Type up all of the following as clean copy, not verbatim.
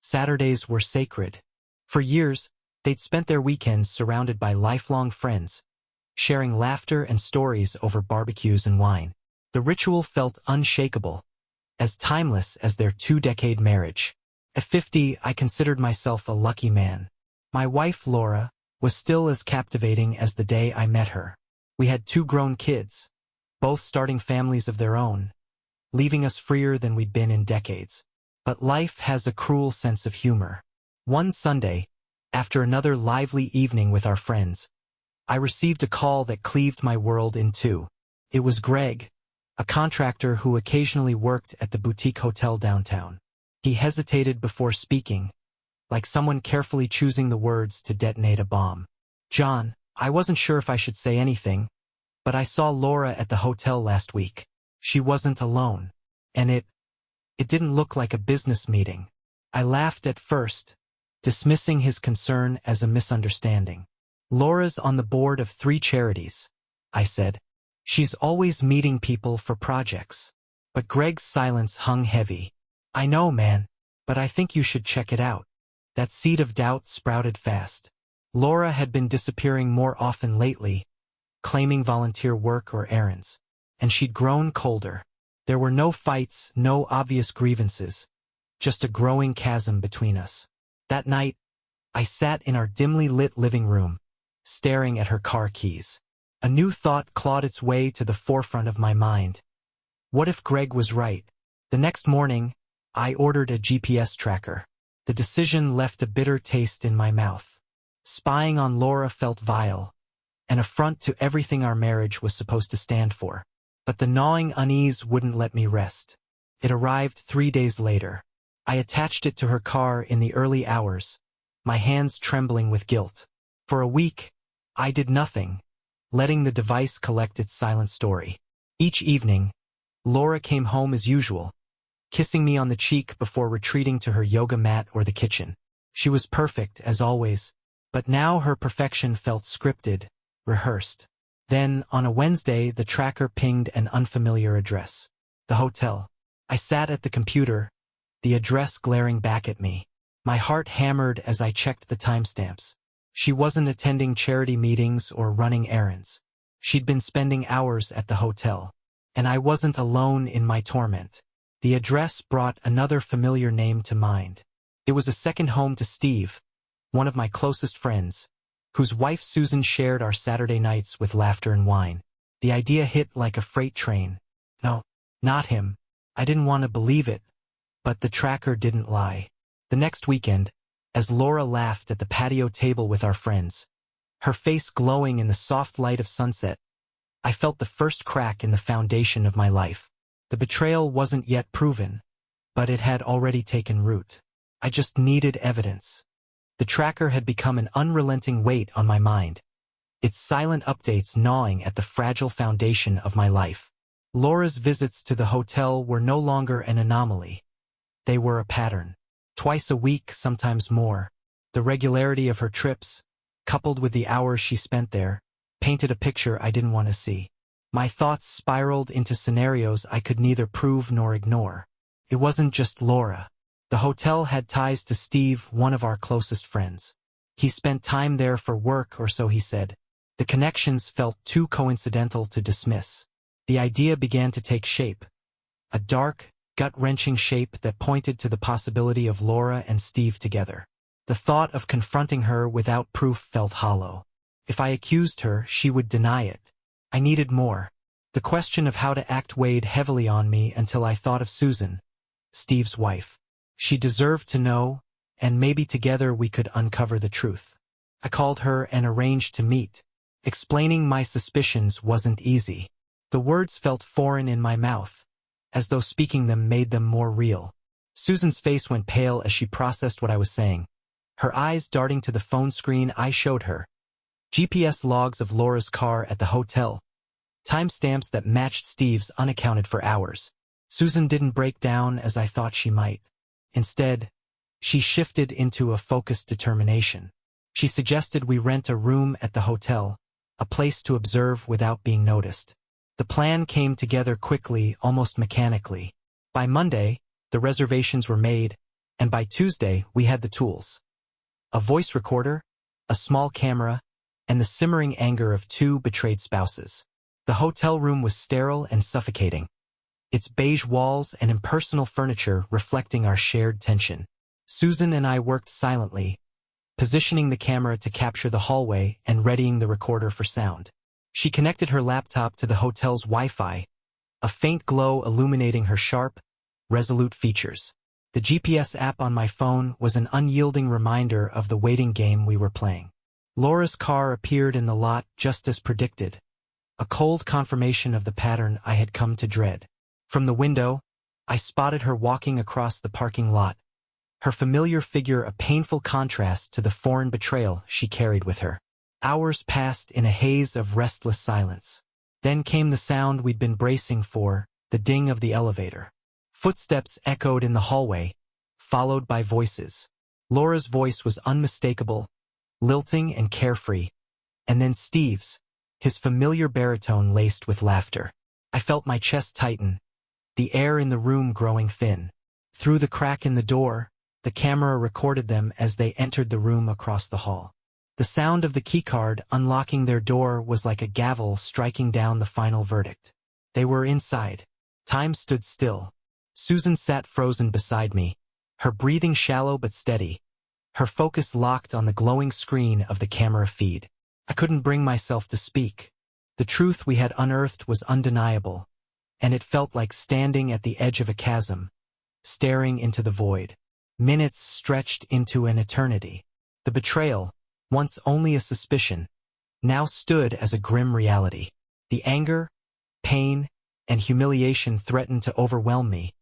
Saturdays were sacred. For years, they'd spent their weekends surrounded by lifelong friends, sharing laughter and stories over barbecues and wine. The ritual felt unshakable, as timeless as their 2-decade marriage. At 50, I considered myself a lucky man. My wife, Laura, was still as captivating as the day I met her. We had 2 grown kids, both starting families of their own, leaving us freer than we'd been in decades. But life has a cruel sense of humor. One Sunday, after another lively evening with our friends, I received a call that cleaved my world in two. It was Greg, a contractor who occasionally worked at the boutique hotel downtown. He hesitated before speaking, like someone carefully choosing the words to detonate a bomb. "John, I wasn't sure if I should say anything, but I saw Laura at the hotel last week. She wasn't alone. And it didn't look like a business meeting." I laughed at first, dismissing his concern as a misunderstanding. "Laura's on the board of 3 charities," I said. "She's always meeting people for projects." But Greg's silence hung heavy. "I know, man, but I think you should check it out." That seed of doubt sprouted fast. Laura had been disappearing more often lately, claiming volunteer work or errands. And she'd grown colder. There were no fights, no obvious grievances, just a growing chasm between us. That night, I sat in our dimly lit living room, staring at her car keys. A new thought clawed its way to the forefront of my mind. What if Greg was right? The next morning, I ordered a GPS tracker. The decision left a bitter taste in my mouth. Spying on Laura felt vile, an affront to everything our marriage was supposed to stand for. But the gnawing unease wouldn't let me rest. It arrived 3 days later. I attached it to her car in the early hours, my hands trembling with guilt. For a week, I did nothing, letting the device collect its silent story. Each evening, Laura came home as usual, kissing me on the cheek before retreating to her yoga mat or the kitchen. She was perfect, as always, but now her perfection felt scripted, rehearsed. Then, on a Wednesday, the tracker pinged an unfamiliar address. The hotel. I sat at the computer, the address glaring back at me. My heart hammered as I checked the timestamps. She wasn't attending charity meetings or running errands. She'd been spending hours at the hotel. And I wasn't alone in my torment. The address brought another familiar name to mind. It was a second home to Steve, one of my closest friends, whose wife Susan shared our Saturday nights with laughter and wine. The idea hit like a freight train. No, not him. I didn't want to believe it, but the tracker didn't lie. The next weekend, as Laura laughed at the patio table with our friends, her face glowing in the soft light of sunset, I felt the first crack in the foundation of my life. The betrayal wasn't yet proven, but it had already taken root. I just needed evidence. The tracker had become an unrelenting weight on my mind, its silent updates gnawing at the fragile foundation of my life. Laura's visits to the hotel were no longer an anomaly. They were a pattern. Twice a week, sometimes more. The regularity of her trips, coupled with the hours she spent there, painted a picture I didn't want to see. My thoughts spiraled into scenarios I could neither prove nor ignore. It wasn't just Laura. The hotel had ties to Steve, one of our closest friends. He spent time there for work, or so he said. The connections felt too coincidental to dismiss. The idea began to take shape. A dark, gut-wrenching shape that pointed to the possibility of Laura and Steve together. The thought of confronting her without proof felt hollow. If I accused her, she would deny it. I needed more. The question of how to act weighed heavily on me until I thought of Susan, Steve's wife. She deserved to know, and maybe together we could uncover the truth. I called her and arranged to meet. Explaining my suspicions wasn't easy. The words felt foreign in my mouth, as though speaking them made them more real. Susan's face went pale as she processed what I was saying, her eyes darting to the phone screen I showed her. GPS logs of Laura's car at the hotel, timestamps that matched Steve's unaccounted for hours. Susan didn't break down as I thought she might. Instead, she shifted into a focused determination. She suggested we rent a room at the hotel, a place to observe without being noticed. The plan came together quickly, almost mechanically. By Monday, the reservations were made, And by Tuesday, we had the tools. A voice recorder, a small camera, and the simmering anger of two betrayed spouses. The hotel room was sterile and suffocating, its beige walls and impersonal furniture reflecting our shared tension. Susan and I worked silently, positioning the camera to capture the hallway and readying the recorder for sound. She connected her laptop to the hotel's Wi-Fi, a faint glow illuminating her sharp, resolute features. The GPS app on my phone was an unyielding reminder of the waiting game we were playing. Laura's car appeared in the lot just as predicted, a cold confirmation of the pattern I had come to dread. From the window, I spotted her walking across the parking lot, her familiar figure a painful contrast to the foreign betrayal she carried with her. Hours passed in a haze of restless silence. Then came the sound we'd been bracing for, the ding of the elevator. Footsteps echoed in the hallway, followed by voices. Laura's voice was unmistakable, lilting and carefree, and then Steve's, his familiar baritone laced with laughter. I felt my chest tighten, the air in the room growing thin. Through the crack in the door, the camera recorded them as they entered the room across the hall. The sound of the keycard unlocking their door was like a gavel striking down the final verdict. They were inside. Time stood still. Susan sat frozen beside me, her breathing shallow but steady, her focus locked on the glowing screen of the camera feed. I couldn't bring myself to speak. The truth we had unearthed was undeniable, and it felt like standing at the edge of a chasm, staring into the void. Minutes stretched into an eternity. The betrayal, once only a suspicion, now stood as a grim reality. The anger, pain, and humiliation threatened to overwhelm me.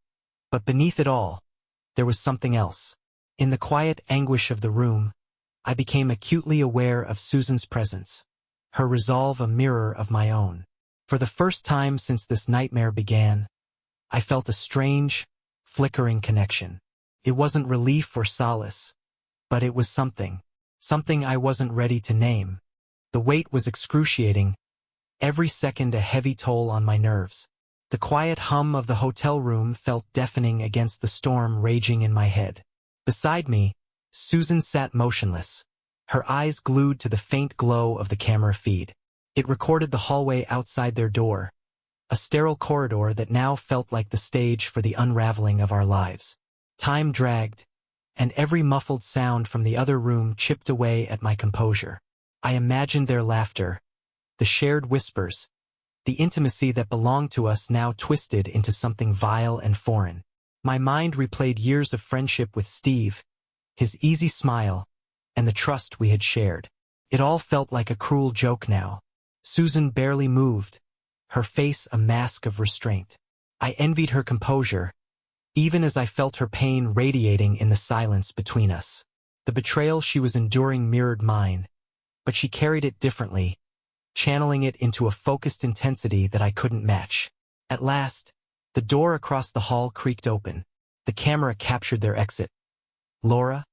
But beneath it all, there was something else. In the quiet anguish of the room, I became acutely aware of Susan's presence, her resolve a mirror of my own. For the first time since this nightmare began, I felt a strange, flickering connection. It wasn't relief or solace, but it was something I wasn't ready to name. The weight was excruciating, every second a heavy toll on my nerves. The quiet hum of the hotel room felt deafening against the storm raging in my head. Beside me, Susan sat motionless, her eyes glued to the faint glow of the camera feed. It recorded the hallway outside their door, a sterile corridor that now felt like the stage for the unraveling of our lives. Time dragged, and every muffled sound from the other room chipped away at my composure. I imagined their laughter, the shared whispers, the intimacy that belonged to us now twisted into something vile and foreign. My mind replayed years of friendship with Steve, his easy smile, and the trust we had shared. It all felt like a cruel joke now. Susan barely moved, her face a mask of restraint. I envied her composure, even as I felt her pain radiating in the silence between us. The betrayal she was enduring mirrored mine, but she carried it differently, channeling it into a focused intensity that I couldn't match. At last, the door across the hall creaked open. The camera captured their exit. Laura,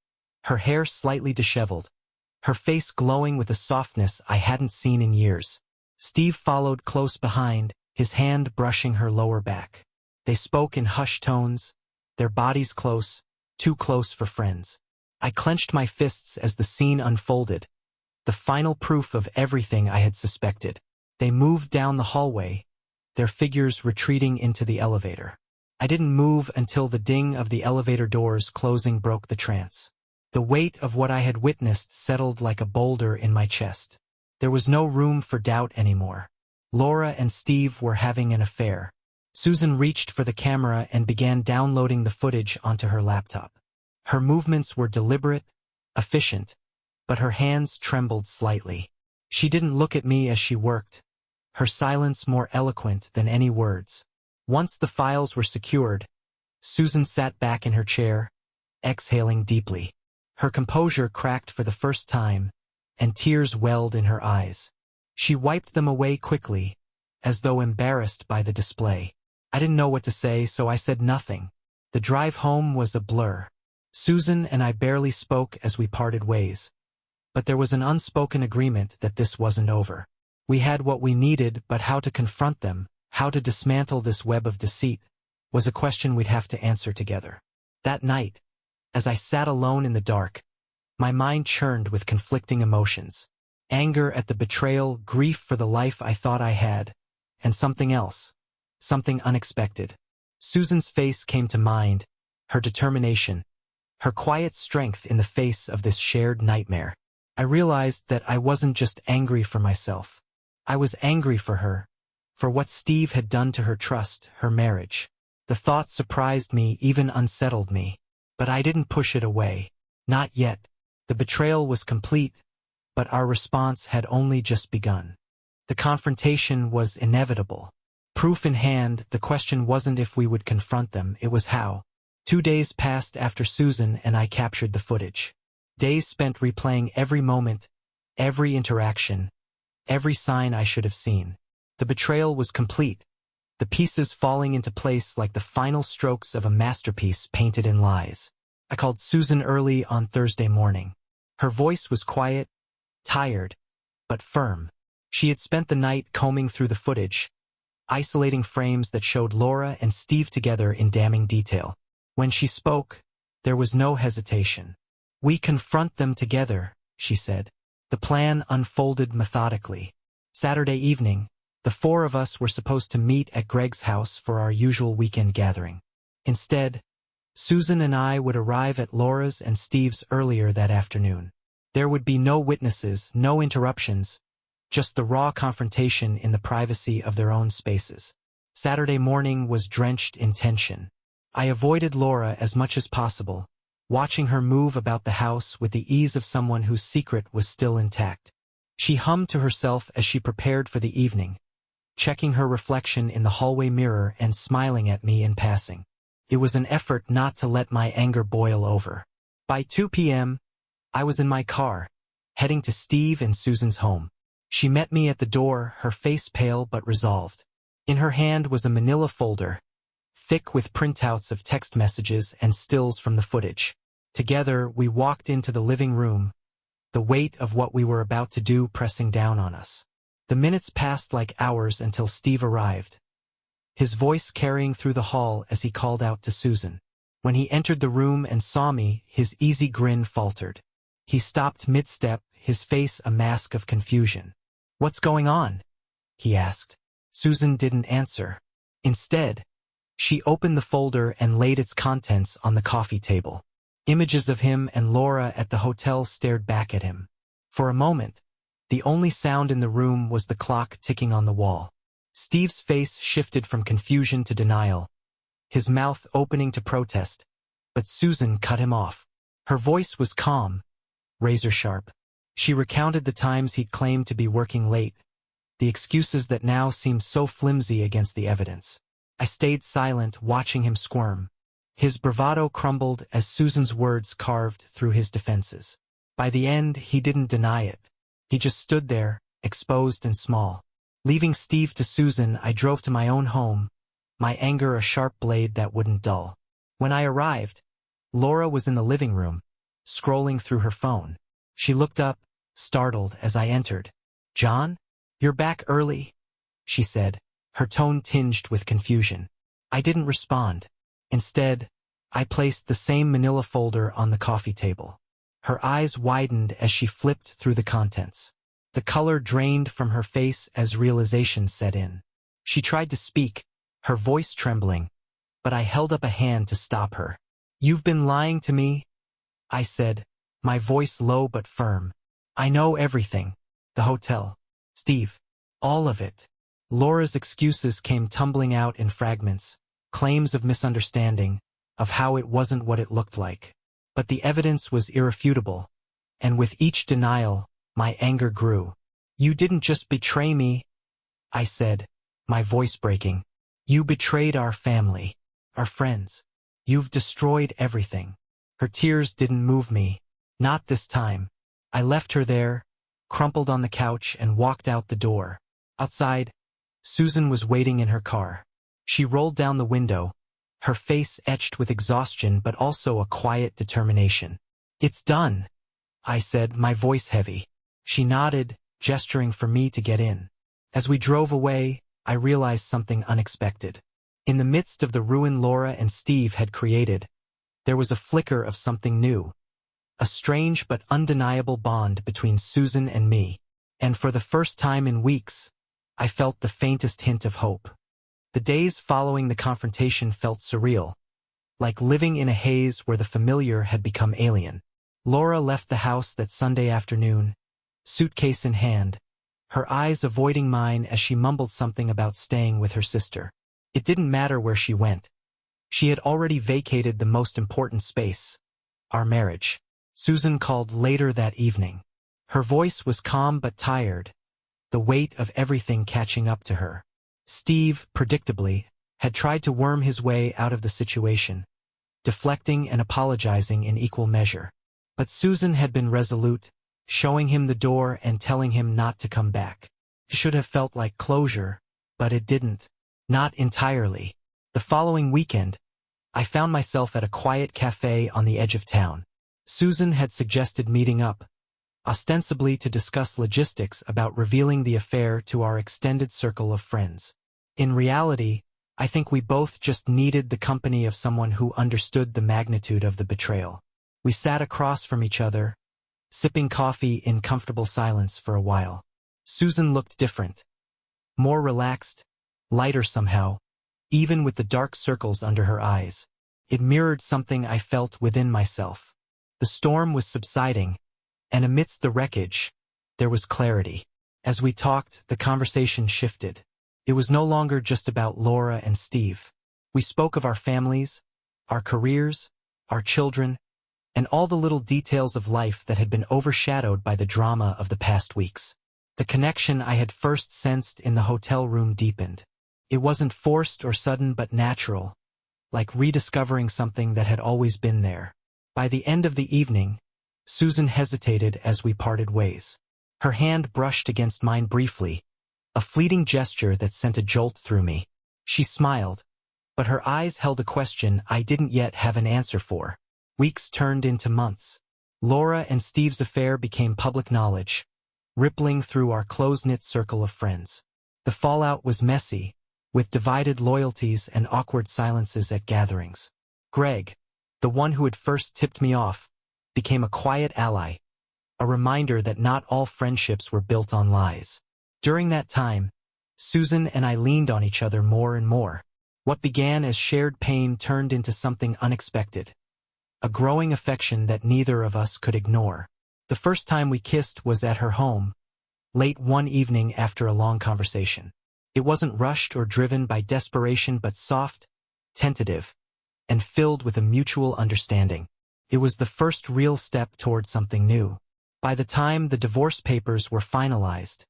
her hair slightly disheveled, her face glowing with a softness I hadn't seen in years. Steve followed close behind, his hand brushing her lower back. They spoke in hushed tones, their bodies close, too close for friends. I clenched my fists as the scene unfolded, the final proof of everything I had suspected. They moved down the hallway, their figures retreating into the elevator. I didn't move until the ding of the elevator doors closing broke the trance. The weight of what I had witnessed settled like a boulder in my chest. There was no room for doubt anymore. Laura and Steve were having an affair. Susan reached for the camera and began downloading the footage onto her laptop. Her movements were deliberate, efficient, but her hands trembled slightly. She didn't look at me as she worked, her silence more eloquent than any words. Once the files were secured, Susan sat back in her chair, exhaling deeply. Her composure cracked for the first time, and tears welled in her eyes. She wiped them away quickly, as though embarrassed by the display. I didn't know what to say, so I said nothing. The drive home was a blur. Susan and I barely spoke as we parted ways. But there was an unspoken agreement that this wasn't over. We had what we needed, but how to confront them, how to dismantle this web of deceit, was a question we'd have to answer together. That night, As I sat alone in the dark, my mind churned with conflicting emotions. Anger at the betrayal, grief for the life I thought I had, and something else. Something unexpected. Susan's face came to mind, her determination, her quiet strength in the face of this shared nightmare. I realized that I wasn't just angry for myself. I was angry for her, for what Steve had done to her trust, her marriage. The thought surprised me, even unsettled me. But I didn't push it away. Not yet. The betrayal was complete, but our response had only just begun. The confrontation was inevitable. Proof in hand, the question wasn't if we would confront them, it was how. 2 days passed after Susan and I captured the footage. Days spent replaying every moment, every interaction, every sign I should have seen. The betrayal was complete, the pieces falling into place like the final strokes of a masterpiece painted in lies. I called Susan early on Thursday morning. Her voice was quiet, tired, but firm. She had spent the night combing through the footage, isolating frames that showed Laura and Steve together in damning detail. When she spoke, there was no hesitation. "We confront them together," she said. The plan unfolded methodically. Saturday evening, the 4 of us were supposed to meet at Greg's house for our usual weekend gathering. Instead, Susan and I would arrive at Laura's and Steve's earlier that afternoon. There would be no witnesses, no interruptions, just the raw confrontation in the privacy of their own spaces. Saturday morning was drenched in tension. I avoided Laura as much as possible, watching her move about the house with the ease of someone whose secret was still intact. She hummed to herself as she prepared for the evening, checking her reflection in the hallway mirror and smiling at me in passing. It was an effort not to let my anger boil over. By 2 p.m., I was in my car, heading to Steve and Susan's home. She met me at the door, her face pale but resolved. In her hand was a manila folder, thick with printouts of text messages and stills from the footage. Together, we walked into the living room, the weight of what we were about to do pressing down on us. The minutes passed like hours until Steve arrived, his voice carrying through the hall as he called out to Susan. When he entered the room and saw me, his easy grin faltered. He stopped mid-step, his face a mask of confusion. "What's going on?" he asked. Susan didn't answer. Instead, she opened the folder and laid its contents on the coffee table. Images of him and Laura at the hotel stared back at him. For a moment, the only sound in the room was the clock ticking on the wall. Steve's face shifted from confusion to denial, his mouth opening to protest, but Susan cut him off. Her voice was calm, razor-sharp. She recounted the times he'd claimed to be working late, the excuses that now seemed so flimsy against the evidence. I stayed silent, watching him squirm. His bravado crumbled as Susan's words carved through his defenses. By the end, he didn't deny it. He just stood there, exposed and small. Leaving Steve to Susan, I drove to my own home, my anger a sharp blade that wouldn't dull. When I arrived, Laura was in the living room, scrolling through her phone. She looked up, startled, as I entered. "John? You're back early?" she said, her tone tinged with confusion. I didn't respond. Instead, I placed the same manila folder on the coffee table. Her eyes widened as she flipped through the contents. The color drained from her face as realization set in. She tried to speak, her voice trembling, but I held up a hand to stop her. "You've been lying to me," I said, my voice low but firm. "I know everything. The hotel. Steve. All of it." Laura's excuses came tumbling out in fragments, claims of misunderstanding, of how it wasn't what it looked like. But the evidence was irrefutable, and with each denial, my anger grew. "You didn't just betray me," I said, my voice breaking. "You betrayed our family, our friends. You've destroyed everything." Her tears didn't move me. Not this time. I left her there, crumpled on the couch, and walked out the door. Outside, Susan was waiting in her car. She rolled down the window, her face etched with exhaustion but also a quiet determination. "It's done," I said, my voice heavy. She nodded, gesturing for me to get in. As we drove away, I realized something unexpected. In the midst of the ruin Laura and Steve had created, there was a flicker of something new. A strange but undeniable bond between Susan and me. And for the first time in weeks, I felt the faintest hint of hope. The days following the confrontation felt surreal, like living in a haze where the familiar had become alien. Laura left the house that Sunday afternoon, suitcase in hand, her eyes avoiding mine as she mumbled something about staying with her sister. It didn't matter where she went. She had already vacated the most important space, our marriage. Susan called later that evening. Her voice was calm but tired, the weight of everything catching up to her. Steve, predictably, had tried to worm his way out of the situation, deflecting and apologizing in equal measure. But Susan had been resolute, showing him the door and telling him not to come back. It should have felt like closure, but it didn't. Not entirely. The following weekend, I found myself at a quiet cafe on the edge of town. Susan had suggested meeting up, ostensibly to discuss logistics about revealing the affair to our extended circle of friends. In reality, I think we both just needed the company of someone who understood the magnitude of the betrayal. We sat across from each other, sipping coffee in comfortable silence for a while. Susan looked different, more relaxed, lighter somehow, even with the dark circles under her eyes. It mirrored something I felt within myself. The storm was subsiding, and amidst the wreckage, there was clarity. As we talked, the conversation shifted. It was no longer just about Laura and Steve. We spoke of our families, our careers, our children, and all the little details of life that had been overshadowed by the drama of the past weeks. The connection I had first sensed in the hotel room deepened. It wasn't forced or sudden but natural, like rediscovering something that had always been there. By the end of the evening, Susan hesitated as we parted ways. Her hand brushed against mine briefly, a fleeting gesture that sent a jolt through me. She smiled, but her eyes held a question I didn't yet have an answer for. Weeks turned into months. Laura and Steve's affair became public knowledge, rippling through our close-knit circle of friends. The fallout was messy, with divided loyalties and awkward silences at gatherings. Greg, the one who had first tipped me off, became a quiet ally, a reminder that not all friendships were built on lies. During that time, Susan and I leaned on each other more and more. What began as shared pain turned into something unexpected, a growing affection that neither of us could ignore. The first time we kissed was at her home, late one evening after a long conversation. It wasn't rushed or driven by desperation but soft, tentative, and filled with a mutual understanding. It was the first real step toward something new. By the time the divorce papers were finalized,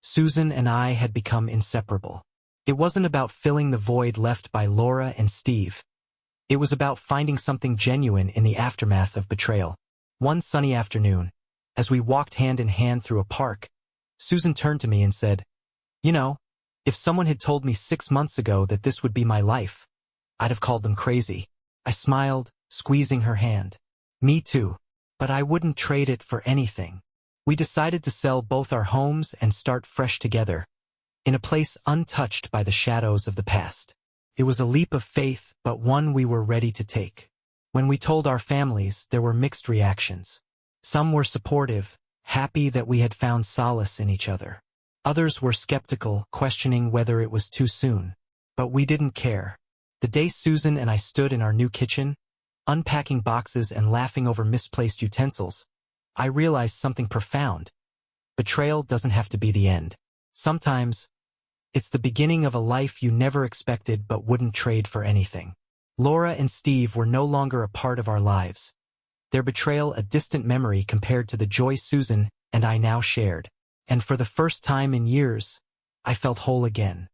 Susan and I had become inseparable. It wasn't about filling the void left by Laura and Steve. It was about finding something genuine in the aftermath of betrayal. One sunny afternoon, as we walked hand in hand through a park, Susan turned to me and said, "You know, if someone had told me 6 months ago that this would be my life, I'd have called them crazy." I smiled, squeezing her hand. Me too. But I wouldn't trade it for anything. We decided to sell both our homes and start fresh together, in a place untouched by the shadows of the past. It was a leap of faith, but one we were ready to take. When we told our families, there were mixed reactions. Some were supportive, happy that we had found solace in each other. Others were skeptical, questioning whether it was too soon. But we didn't care. The day Susan and I stood in our new kitchen, unpacking boxes and laughing over misplaced utensils, I realized something profound. Betrayal doesn't have to be the end. Sometimes, it's the beginning of a life you never expected but wouldn't trade for anything. Laura and Steve were no longer a part of our lives, their betrayal a distant memory compared to the joy Susan and I now shared. And for the first time in years, I felt whole again.